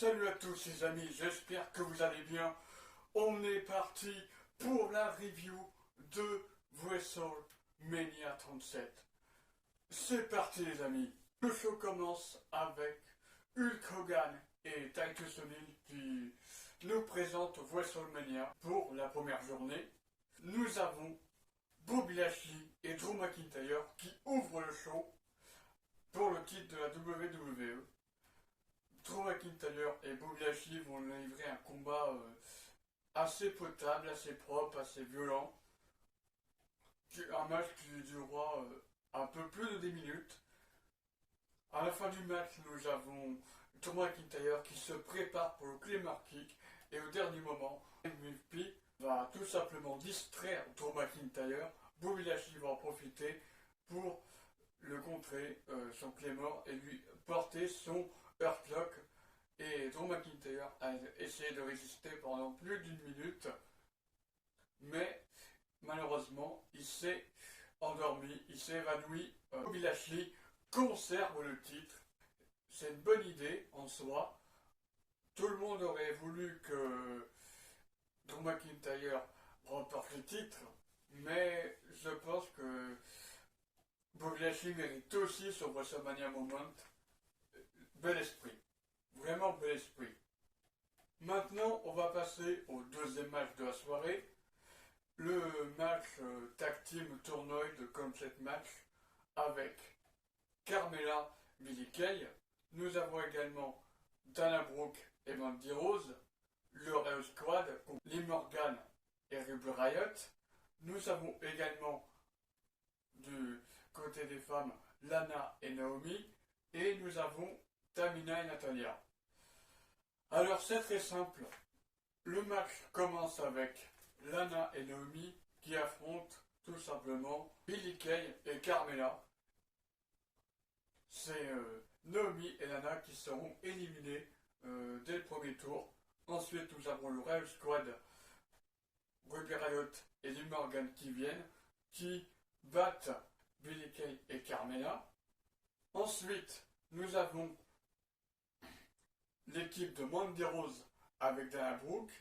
Salut à tous les amis, j'espère que vous allez bien. On est parti pour la review de WrestleMania 37. C'est parti les amis. Le show commence avec Hulk Hogan et Titus O'Neil qui nous présentent WrestleMania pour la première journée. Nous avons Bobby Lashley et Drew McIntyre qui ouvrent le show pour le titre de la WWE. Drew McIntyre et Bobby Lashley vont livrer un combat assez potable, assez propre, assez violent. Un match qui durera un peu plus de 10 minutes. À la fin du match, nous avons Drew McIntyre qui se prépare pour le Claymore Kick et au dernier moment, MVP va tout simplement distraire Drew McIntyre. Bobby Lashley va en profiter pour le contrer, son Claymore, et lui porter son Hurt Lock. Et Drew McIntyre a essayé de résister pendant plus d'une minute, mais malheureusement il s'est endormi, il s'est évanoui. Bobby Lashley conserve le titre. C'est une bonne idée en soi. Tout le monde aurait voulu que Drew McIntyre remporte le titre, mais je pense que Bobby Lashley mérite aussi son WrestleMania Moment. Bel esprit. Vraiment bel esprit. Maintenant, on va passer au deuxième match de la soirée. Le match Tag Team Tournoid Concept Match avec Carmella, Billie Kay. Nous avons également Dana Brooke et Mandy Rose. Le Riot Squad, Liv Morgan et Ruby Riott. Nous avons également du côté des femmes Lana et Naomi. Et nous avons Tamina et Natalia. Alors c'est très simple. Le match commence avec Lana et Naomi qui affrontent tout simplement Billie Kay et Carmella. C'est Naomi et Lana qui seront éliminés dès le premier tour. Ensuite nous avons le Riot Squad, Ruby Riott et Liv Morgan qui viennent, qui battent Billie Kay et Carmella. Ensuite nous avons l'équipe de Mandy Rose avec Dana Brooke.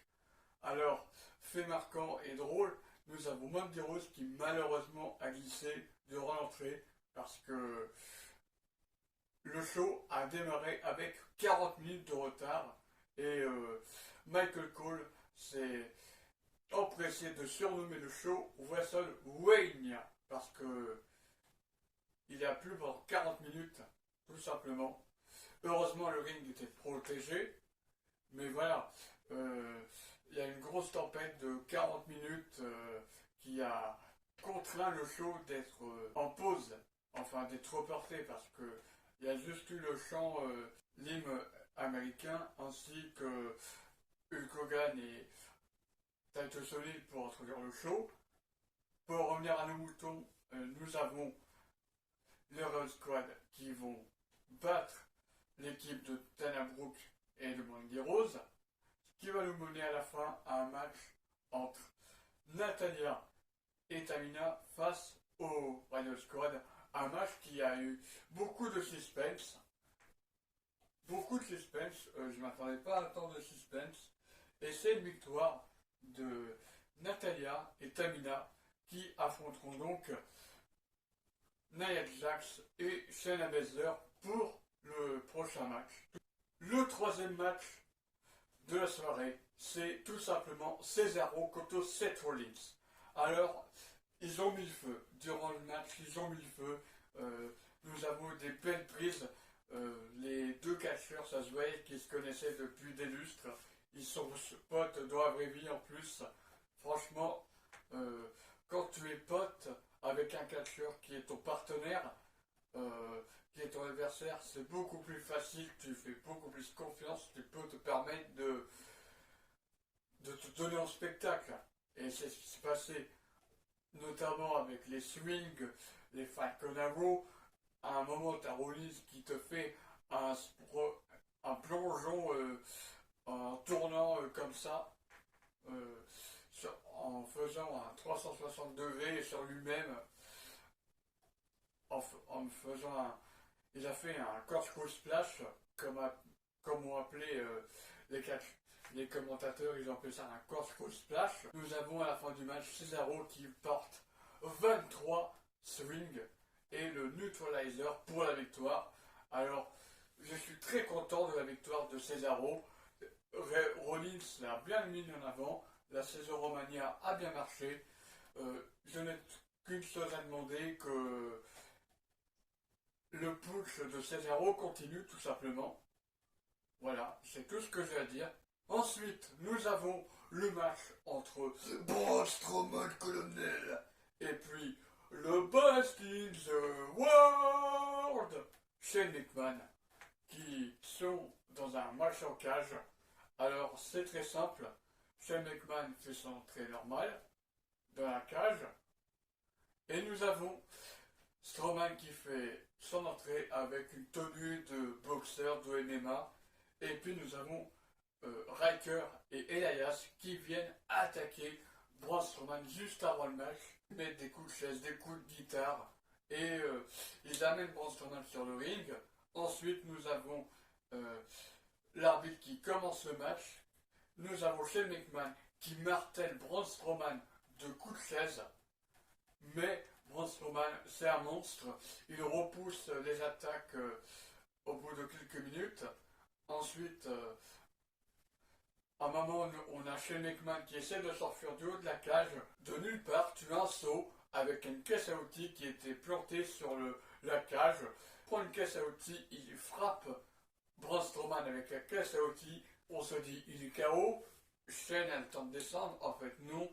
Alors, fait marquant et drôle, nous avons Mandy Rose qui malheureusement a glissé durant l'entrée parce que le show a démarré avec 40 minutes de retard et Michael Cole s'est empressé de surnommer le show WrestleMania parce que il a plu pendant 40 minutes, tout simplement. Heureusement, le ring était protégé, mais voilà, il y a une grosse tempête de 40 minutes qui a contraint le show d'être en pause, enfin d'être reporté, parce que il y a juste eu le chant l'hymne américain, ainsi que Hulk Hogan et Titus O'Neil pour introduire le show. Pour revenir à nos moutons, nous avons les Riot Squad qui vont battre l'équipe de Dana Brooke et de Mandy Rose, ce qui va nous mener à la fin à un match entre Natalia et Tamina face au Riot Squad, un match qui a eu beaucoup de suspense. Beaucoup de suspense, je ne m'attendais pas à tant de suspense, et c'est une victoire de Natalia et Tamina qui affronteront donc Nia Jax et Shayna Baszler pour le prochain match. Le troisième match de la soirée, c'est tout simplement Cesaro contre Seth Rollins. Alors, ils ont mis le feu. Durant le match, ils ont mis le feu. Nous avons des belles prises. Les deux catcheurs, ça se voyait qu'ils se connaissaient depuis des lustres. Ils sont potes dans la vraie vie en plus. Franchement, quand tu es pote avec un catcheur qui est ton partenaire, qui est ton adversaire, c'est beaucoup plus facile, tu fais beaucoup plus confiance, tu peux te permettre de te donner en spectacle. Et c'est ce qui s'est passé, notamment avec les swings, les Falcon Arrow. À un moment, tu as Rollins qui te fait un plongeon en tournant comme ça, en faisant un 360 degrés sur lui-même, en faisant il a fait un corkscrew splash comme comme ont appelé les commentateurs, ils ont appelé ça un corkscrew splash. Nous avons à la fin du match Cesaro qui porte 23 swings et le neutralizer pour la victoire. Alors, je suis très content de la victoire de Cesaro. Rollins l'a bien mis en avant. La Cesaro-mania a bien marché. Je n'ai qu'une chose à demander, que le push de Cesaro continue tout simplement. Voilà, c'est tout ce que j'ai à dire. Ensuite, nous avons le match entre Braun Strowman colonel et puis le Best in the World, Shane McMahon, qui sont dans un match en cage. Alors, c'est très simple. Shane McMahon fait son entrée normale dans la cage. Et nous avons Strowman qui fait son entrée avec une tenue de boxeur de MMA. Et puis nous avons Riker et Elias qui viennent attaquer Braun Strowman juste avant le match. Ils mettent des coups de chaise, des coups de guitare. Et ils amènent Braun Strowman sur le ring. Ensuite nous avons l'arbitre qui commence le match. Nous avons Shane McMahon qui martèle Braun Strowman de coups de chaise. Mais Braun Strowman, c'est un monstre. Il repousse les attaques au bout de quelques minutes. Ensuite, à un moment, on a Shane McMahon qui essaie de s'enfuir du haut de la cage. De nulle part, tu as un saut avec une caisse à outils qui était plantée sur la cage. Il prend une caisse à outils, il frappe Braun Strowman avec la caisse à outils. On se dit, il est KO. Shane a le temps de descendre. En fait, non.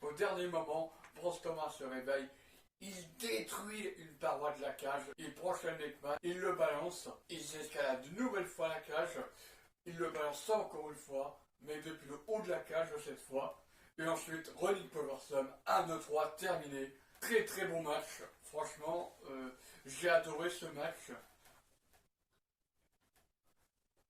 Au dernier moment, Braun Strowman se réveille. Il détruit une paroi de la cage. Il prend Shane McMahon. Il le balance. Il escalade une nouvelle fois la cage. Il le balance encore une fois. Mais depuis le haut de la cage cette fois. Et ensuite, Rolling Powersome. 1, 2, 3, terminé. Très très bon match. Franchement, j'ai adoré ce match.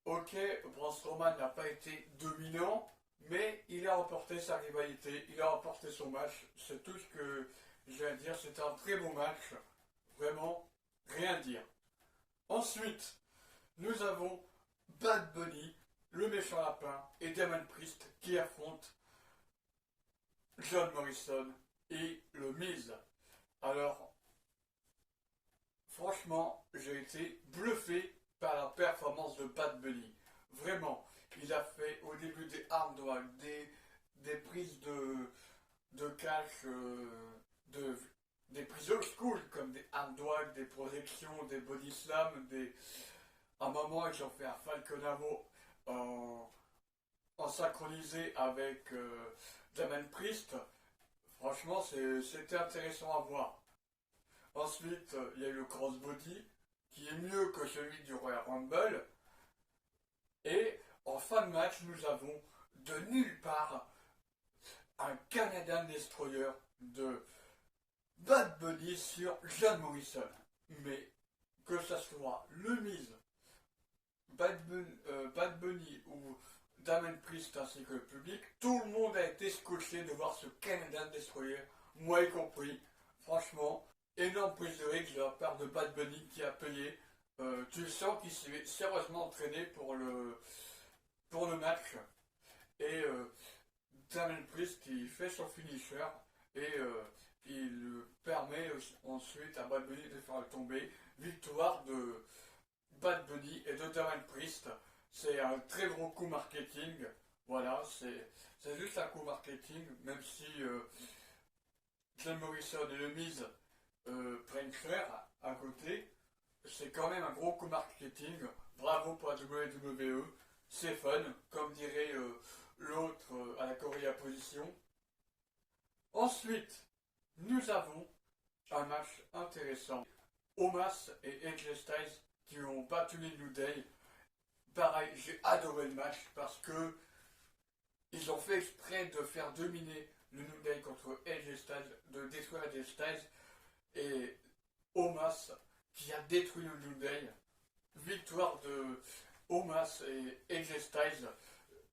Ok, Braun Strowman n'a pas été dominant, mais il a remporté sa rivalité, il a remporté son match. C'est tout ce que j'ai à dire. C'était un très bon match. Vraiment, rien à dire. Ensuite, nous avons Bad Bunny, le méchant lapin, et Damon Priest qui affrontent John Morrison et le Miz. Alors, franchement, j'ai été bluffé par la performance de Bad Bunny. Vraiment, il a fait au début des arm drag, des prises de catch, des prises old school comme des arm drag, des projections, des body slam, à un moment ils ont fait un Falcon Arrow en synchronisé avec Damon Priest. Franchement, c'était intéressant à voir. Ensuite, il y a eu le crossbody, qui est mieux que celui du Royal Rumble. Et en fin de match, nous avons de nulle part un Canadian Destroyer de Bad Bunny sur John Morrison. Mais que ce soit le Miz, Bad Bunny ou Damon Priest ainsi que le public, tout le monde a été scotché de voir ce Canadian Destroyer, moi y compris. Franchement, énorme prise de risque de la part de Bad Bunny qui a payé. Tu sens qu'il s'est sérieusement entraîné pour le match. Et Damon Priest qui fait son finisher et il permet ensuite à Bad Bunny de faire le tomber. Victoire de Bad Bunny et de Damon Priest. C'est un très gros coup marketing. Voilà, c'est juste un coup marketing, même si John Morrison et le Miz prennent cher à côté. C'est quand même un gros coup marketing. Bravo pour la WWE. C'est fun, comme dirait l'autre à la Korea Position. Ensuite, nous avons un match intéressant. Omas et AJ Styles qui ont battu les New Day. Pareil, j'ai adoré le match parce que ils ont fait exprès de faire dominer le New Day contre AJ Styles, de détruire AJ Styles, et Omas qui a détruit le New Day. Victoire de Omas et AJ Styles.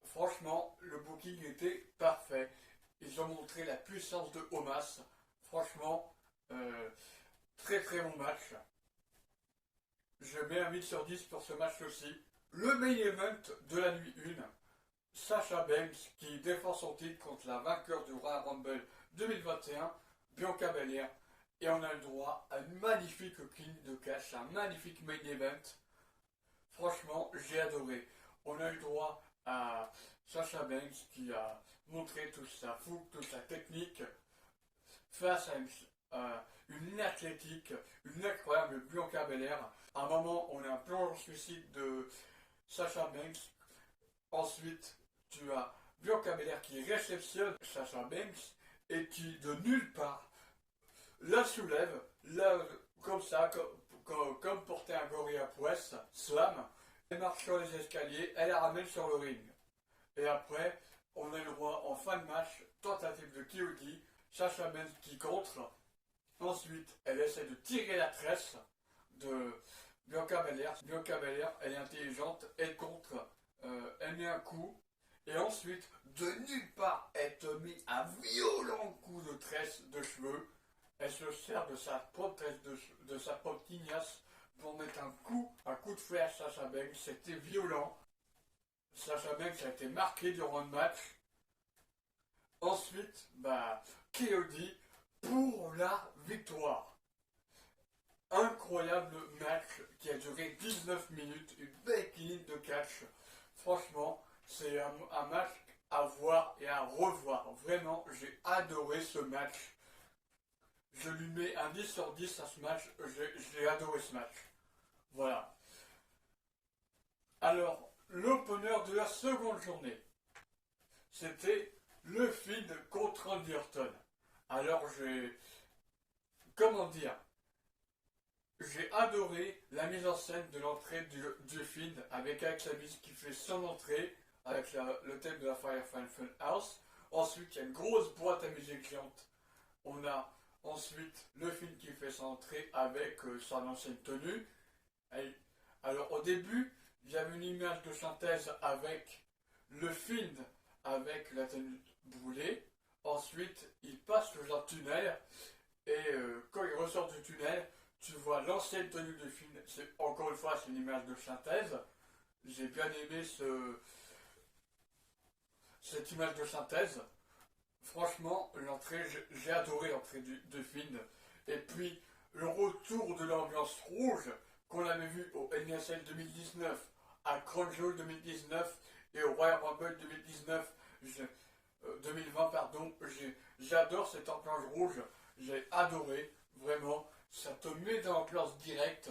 Franchement, le booking était parfait. Ils ont montré la puissance de Omas. Franchement, très très bon match. Je mets un 8 sur 10 pour ce match aussi. Le main event de la nuit 1, Sasha Banks qui défend son titre contre la vainqueur du Royal Rumble 2021, Bianca Belair. Et on a le droit à une magnifique clinique de cash, un magnifique main event. Franchement, j'ai adoré. On a eu droit à Sasha Banks qui a montré toute sa fougue, toute sa technique face à une athlétique, une incroyable Bianca Belair. À un moment, on a un plongeon suicide de Sasha Banks. Ensuite, tu as Bianca Belair qui réceptionne Sasha Banks et qui, de nulle part, la soulève, comme ça, comme porter un gorille à poisse, slam. Elle marche sur les escaliers, elle la ramène sur le ring. Et après, on a le droit en fin de match, tentative de KOD, Sasha Banks qui contre. Ensuite, elle essaie de tirer la tresse de Bianca Belair. Bianca Belair, elle est intelligente, elle contre, elle met un coup. Et ensuite, de nulle part, elle te met un violent coup de tresse de cheveux. Elle se sert de sa propre tresse de sa propre tignasse pour mettre un coup de fouet à Sasha Banks. C'était violent. Sasha Banks a été marqué durant le match. Ensuite, KOD pour la victoire. Incroyable match qui a duré 19 minutes, une belle clinique de catch. Franchement, c'est un match à voir et à revoir. Vraiment, j'ai adoré ce match. Je lui mets un 10 sur 10 à ce match. J'ai adoré ce match. Voilà. Alors, l'opener de la seconde journée, c'était le Fiend contre Randy Orton. Alors, comment dire, j'ai adoré la mise en scène de l'entrée du Fiend avec Alexa Bliss qui fait son entrée avec le thème de la Firefly Funhouse. Ensuite, il y a une grosse boîte à musique géante. On a ensuite le Fiend qui fait son entrée avec son ancienne tenue. Alors, au début, il y avait une image de synthèse avec le Fiend avec la tenue brûlée. Ensuite, il passe sous un tunnel et quand il ressort du tunnel, tu vois l'ancienne tenue de Fiend. Encore une fois, c'est une image de synthèse. J'ai bien aimé cette image de synthèse. Franchement, j'ai adoré l'entrée de Fiend. Et puis, le retour de l'ambiance rouge qu'on avait vu au NSL 2019, à Crown Jewel 2019 et au Royal Rumble 2020, pardon. J'adore cette ambiance rouge. J'ai adoré, vraiment. Ça te met dans l'ambiance directe.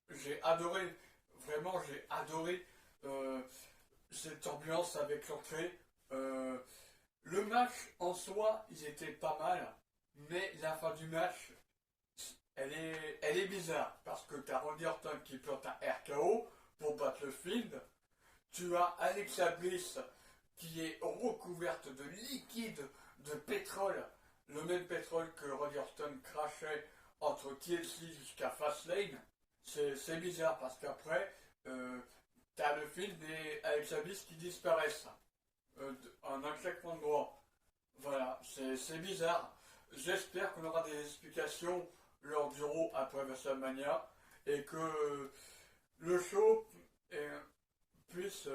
J'ai adoré, vraiment, j'ai adoré cette ambiance avec l'entrée. Le match en soi, ils étaient pas mal, mais la fin du match, elle est bizarre parce que tu as Randy Orton qui plante un RKO pour battre le Fiend. Tu as Alexa Bliss qui est recouverte de liquide de pétrole, le même pétrole que Randy Orton crachait entre TLC jusqu'à Fastlane. C'est bizarre parce qu'après, t'as le Fiend et Alexa Bliss qui disparaissent en un claquement de doigts. Voilà, c'est bizarre. J'espère qu'on aura des explications lors du Raw après WrestleMania et que le show puisse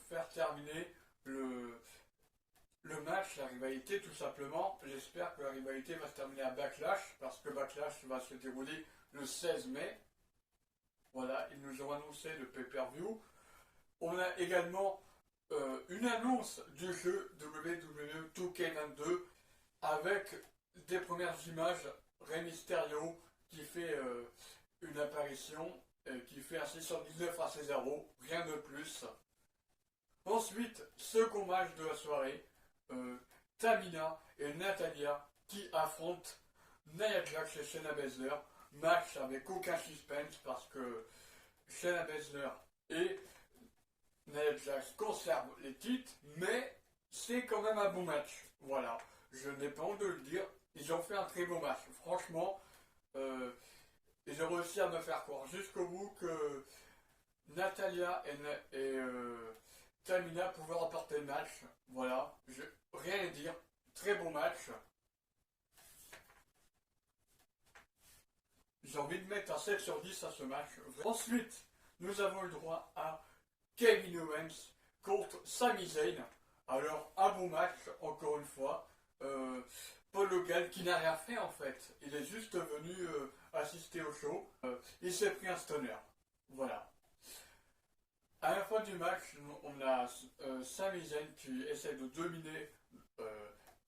faire terminer le match, la rivalité tout simplement. J'espère que la rivalité va se terminer à Backlash parce que Backlash va se dérouler le 16 mai. Voilà, ils nous ont annoncé le pay-per-view. On a également une annonce du jeu WWE 2K22 avec des premières images. Rey Mysterio qui fait une apparition, qui fait un 619 à 0, rien de plus. Ensuite, second match de la soirée, Tamina et Natalia qui affrontent Nia Jax et Shayna Baszler. Match avec aucun suspense parce que Shayna Baszler et Nia Jax conservent les titres, mais c'est quand même un bon match. Voilà, je n'ai pas honte de le dire. Ils ont fait un très beau match. Franchement, ils ont réussi à me faire croire jusqu'au bout que Natalia et Tamina pouvaient remporter le match. Voilà, rien à dire. Très beau match. J'ai envie de mettre un 7 sur 10 à ce match. Ensuite, nous avons le droit à Kevin Owens contre Sami Zayn. Alors, un bon match, encore une fois. Paul Hogan qui n'a rien fait en fait. Il est juste venu assister au show. Il s'est pris un stunner. Voilà. À la fin du match, on a Sami Zayn qui essaie de dominer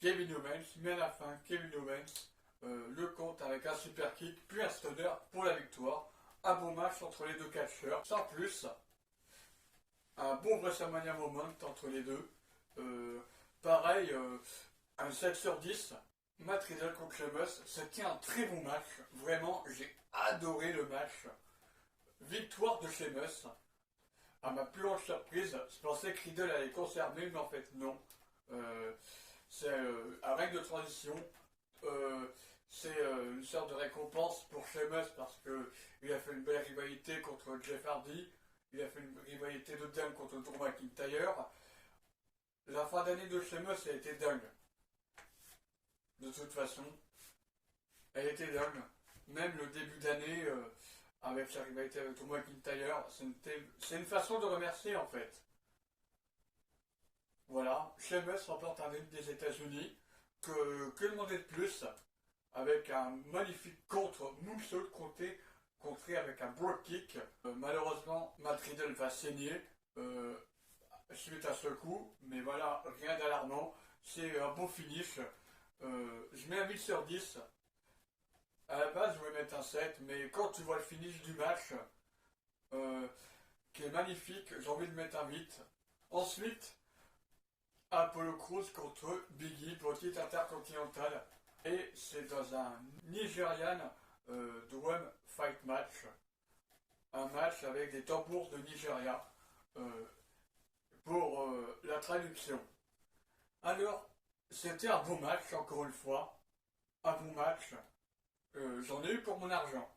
Kevin Owens, mais à la fin, Kevin Owens le compte avec un super kick, puis un stunner pour la victoire. Un bon match entre les deux catcheurs, sans plus. Un bon WrestleMania moment entre les deux. Pareil, un 7 sur 10. Matt Riddle contre Sheamus, c'était un très bon match. Vraiment, j'ai adoré le match. Victoire de Sheamus. À ma plus grande surprise, je pensais que Riddle allait conserver, mais en fait non. C'est un règle de transition. C'est une sorte de récompense pour Sheamus parce qu'il a fait une belle rivalité contre Jeff Hardy. Il a fait une rivalité de dingue contre Drew McIntyre. La fin d'année de Sheamus a été dingue. De toute façon, elle était dingue. Même le début d'année, avec sa rivalité avec Drew McIntyre, c'est une façon de remercier en fait. Voilà, Sheamus remporte un MVP des États-Unis. Que demander de plus? Avec un magnifique contre moonsault contré avec un brogue kick. Malheureusement, Matt Riddle va saigner suite à ce coup, mais voilà, rien d'alarmant. C'est un bon finish. Je mets un 8 sur 10. À la base, je vais mettre un 7, mais quand tu vois le finish du match, qui est magnifique, j'ai envie de mettre un 8. Ensuite, Apollo Crews contre Biggie pour le titre intercontinental. Et c'est dans un Nigerian Drum Fight Match. Un match avec des tambours de Nigeria pour la traduction. Alors, c'était un bon match, encore une fois. Un bon match. J'en ai eu pour mon argent.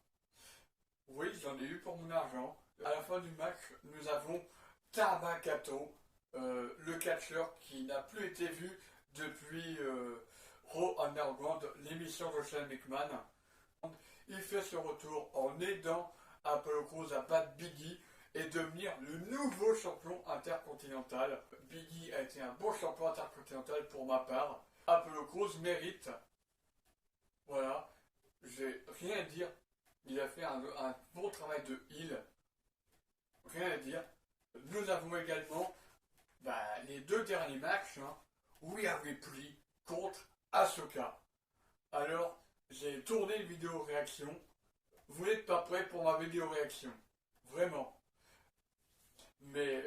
Oui, j'en ai eu pour mon argent. À la fin du match, nous avons Tabakato, le catcheur qui n'a plus été vu depuis Raw Underground, l'émission de Shane McMahon. Il fait son retour en aidant Apollo Crews à battre Biggie et devenir le nouveau champion intercontinental. Biggie a été un bon champion intercontinental pour ma part. Apollo Crews mérite. Voilà, j'ai rien à dire. Il a fait un bon travail de heel. Rien à dire. Nous avons également les deux derniers matchs. Rhea Ripley contre Asuka. Alors, j'ai tourné une vidéo réaction. Vous n'êtes pas prêts pour ma vidéo réaction. Vraiment. Mais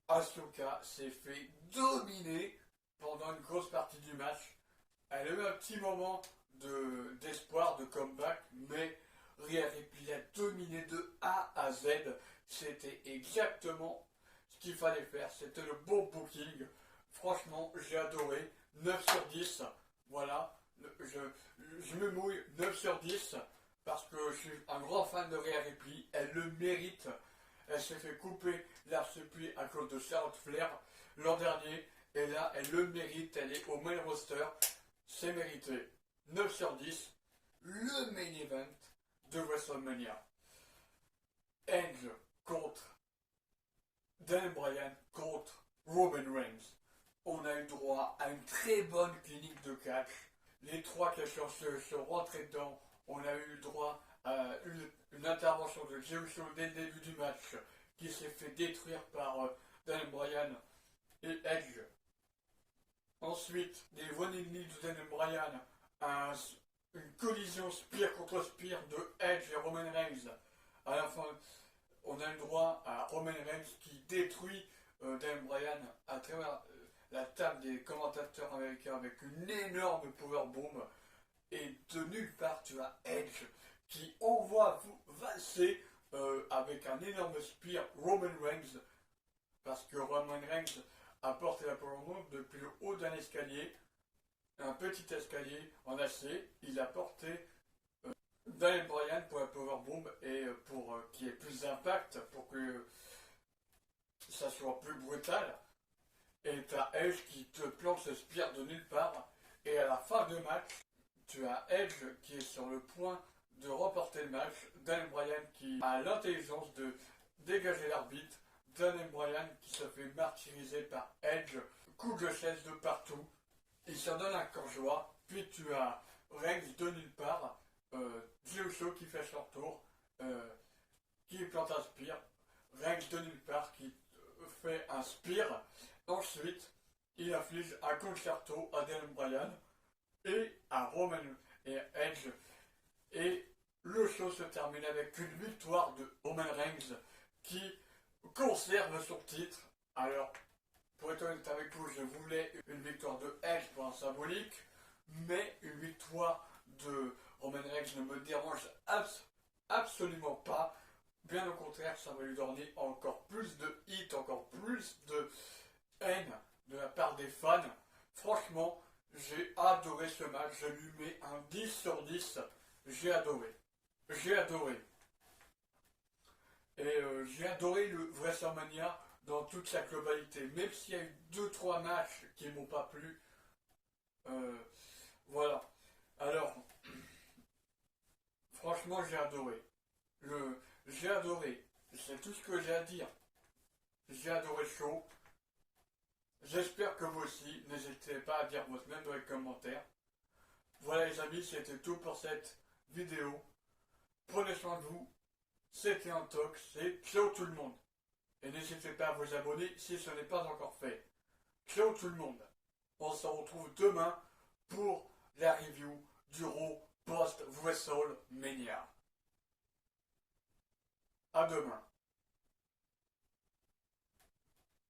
Asuka s'est fait dominer pendant une grosse partie du match. Elle a eu un petit moment d'espoir, de comeback, mais Rhea Ripley a dominé de A à Z. C'était exactement ce qu'il fallait faire. C'était le bon booking. Franchement, j'ai adoré. 9 sur 10. Voilà. Je me mouille 9 sur 10 parce que je suis un grand fan de Rhea Ripley. Elle le mérite. Elle s'est fait couper l'arche-pied à cause de Charlotte Flair l'an dernier. Et là, elle le mérite. Elle est au main roster. C'est mérité. 9 sur 10. Le main event de WrestleMania. Edge contre Daniel Bryan contre Roman Reigns. On a eu droit à une très bonne clinique de catch. Les trois catcheurs se rentraient dedans. On a eu droit à une intervention de Jericho dès le début du match qui s'est fait détruire par Daniel Bryan et Edge. Ensuite, des running knees de Daniel Bryan, une collision spear contre spear de Edge et Roman Reigns. À la fin, on a eu droit à Roman Reigns qui détruit Daniel Bryan à travers la table des commentateurs américains avec une énorme powerbomb. Et de nulle part, tu as Edge qui envoie valser avec un énorme spear Roman Reigns. Parce que Roman Reigns a porté la powerbomb depuis le haut d'un escalier, un petit escalier en acier. Il a porté Daniel Bryan pour la powerbomb et pour qu'il y ait plus d'impact, pour que ça soit plus brutal. Et tu as Edge qui te plante ce spear de nulle part. Et à la fin du match, tu as Edge qui est sur le point de remporter le match. Daniel Bryan qui a l'intelligence de dégager l'arbitre, Daniel Bryan qui se fait martyriser par Edge, coup de chaise de partout, il s'en donne un corps joie, puis tu as Reigns de nulle part, Jey Uso qui fait son tour, qui plante un spear, Reigns de nulle part qui fait un spear, ensuite il inflige un concerto à Daniel Bryan et à Roman et Edge, et le show se termine avec une victoire de Roman Reigns qui conserve son titre. Alors, pour être honnête avec vous, je voulais une victoire de Edge pour un symbolique, mais une victoire de Roman Reigns ne me dérange absolument pas. Bien au contraire, ça va lui donner encore plus de hits, encore plus de haine de la part des fans. Franchement, j'ai adoré ce match, je lui mets un 10 sur 10. J'ai adoré. J'ai adoré. Et j'ai adoré le WrestleMania dans toute sa globalité. Même s'il y a eu 2-3 matchs qui ne m'ont pas plu. Voilà. Alors, franchement, j'ai adoré. J'ai adoré. C'est tout ce que j'ai à dire. J'ai adoré le show. J'espère que vous aussi. N'hésitez pas à dire votre même dans les commentaires. Voilà les amis, c'était tout pour cette vidéo. Prenez soin de vous. C'était un talk, c'est ciao tout le monde. Et n'hésitez pas à vous abonner si ce n'est pas encore fait. Ciao tout le monde. On se retrouve demain pour la review du Raw post WrestleMania. À demain.